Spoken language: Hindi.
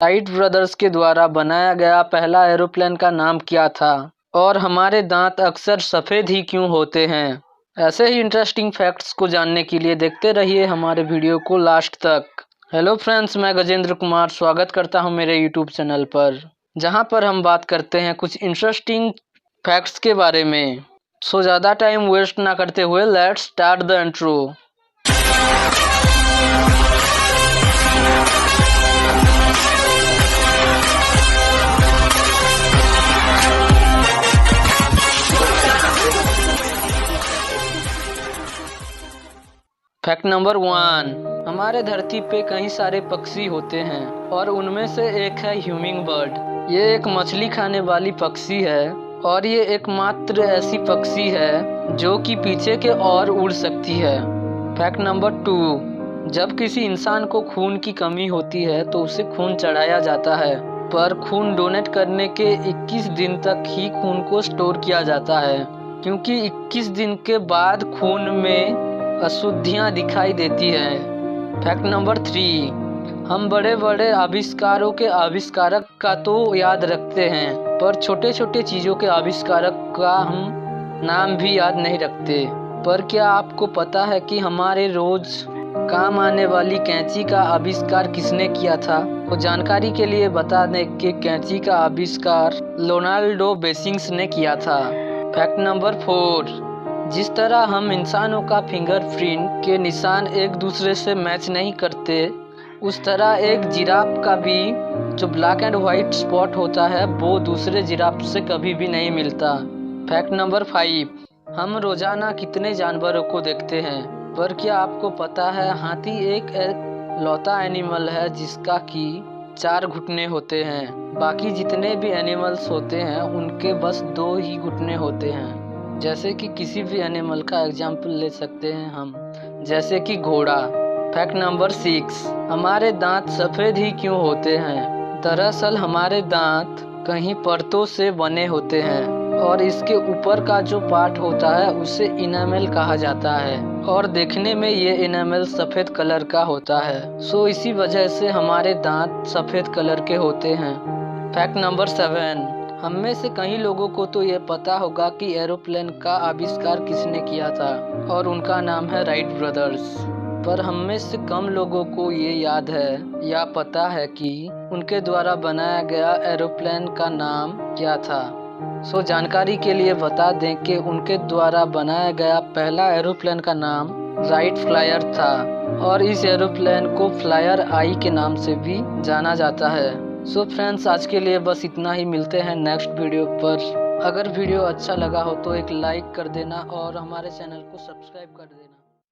राइट ब्रदर्स के द्वारा बनाया गया पहला एरोप्लेन का नाम क्या था? और हमारे दांत अक्सर सफ़ेद ही क्यों होते हैं? ऐसे ही इंटरेस्टिंग फैक्ट्स को जानने के लिए देखते रहिए हमारे वीडियो को लास्ट तक। हेलो फ्रेंड्स, मैं गजेंद्र कुमार स्वागत करता हूं मेरे यूट्यूब चैनल पर, जहां पर हम बात करते हैं कुछ इंटरेस्टिंग फैक्ट्स के बारे में। सो ज़्यादा टाइम वेस्ट ना करते हुए let's start the intro. Fact number 1, हमारे धरती पे कई सारे पक्षी होते हैं और उनमें से एक है ह्यूमिंग बर्ड। ये एक मछली खाने वाली पक्षी है और ये एकमात्र ऐसी पक्षी है जो कि पीछे के ओर उड़ सकती है। फैक्ट नंबर 2, जब किसी इंसान को खून की कमी होती है तो उसे खून चढ़ाया जाता है, पर खून डोनेट करने के 21 दिन तक ही खून को स्टोर किया जाता है, क्योंकि 21 दिन के बाद खून में अशुद्धियाँ दिखाई देती हैं। फैक्ट नंबर 3, हम बड़े बड़े आविष्कारों के आविष्कारक का तो याद रखते हैं, पर छोटे छोटे चीज़ों के आविष्कारक का हम नाम भी याद नहीं रखते। पर क्या आपको पता है कि हमारे रोज़ काम आने वाली कैंची का आविष्कार किसने किया था? तो जानकारी के लिए बता दें कि कैंची का आविष्कार लियोनार्डो बेसिंग्स ने किया था। फैक्ट नंबर 4, जिस तरह हम इंसानों का फिंगरप्रिंट के निशान एक दूसरे से मैच नहीं करते, उस तरह एक जिराफ का भी जो ब्लैक एंड वाइट स्पॉट होता है वो दूसरे जिराफ से कभी भी नहीं मिलता। फैक्ट नंबर 5, हम रोजाना कितने जानवरों को देखते हैं, पर क्या आपको पता है हाथी एक लौता एनिमल है जिसका कि 4 घुटने होते हैं। बाकी जितने भी एनिमल्स होते हैं उनके बस 2 ही घुटने होते हैं। जैसे कि किसी भी एनिमल का एग्जाम्पल ले सकते हैं हम, जैसे कि घोड़ा। फैक्ट नंबर 6, हमारे दांत सफ़ेद ही क्यों होते हैं? दरअसल हमारे दांत कई परतों से बने होते हैं और इसके ऊपर का जो पार्ट होता है उसे इनामेल कहा जाता है और देखने में ये इनामेल सफ़ेद कलर का होता है। सो इसी वजह से हमारे दांत सफ़ेद कलर के होते हैं। फैक्ट नंबर 7, हम में से कई लोगों को तो ये पता होगा कि एरोप्लेन का आविष्कार किसने किया था, और उनका नाम है राइट ब्रदर्स। पर हम में से कम लोगों को ये याद है या पता है कि उनके द्वारा बनाया गया एरोप्लेन का नाम क्या था। सो जानकारी के लिए बता दें कि उनके द्वारा बनाया गया पहला एरोप्लेन का नाम राइट फ्लायर था और इस एरोप्लेन को फ्लायर आई के नाम से भी जाना जाता है। सो फ्रेंड्स, आज के लिए बस इतना ही। मिलते हैं नेक्स्ट वीडियो पर। अगर वीडियो अच्छा लगा हो तो एक लाइक कर देना और हमारे चैनल को सब्सक्राइब कर देना।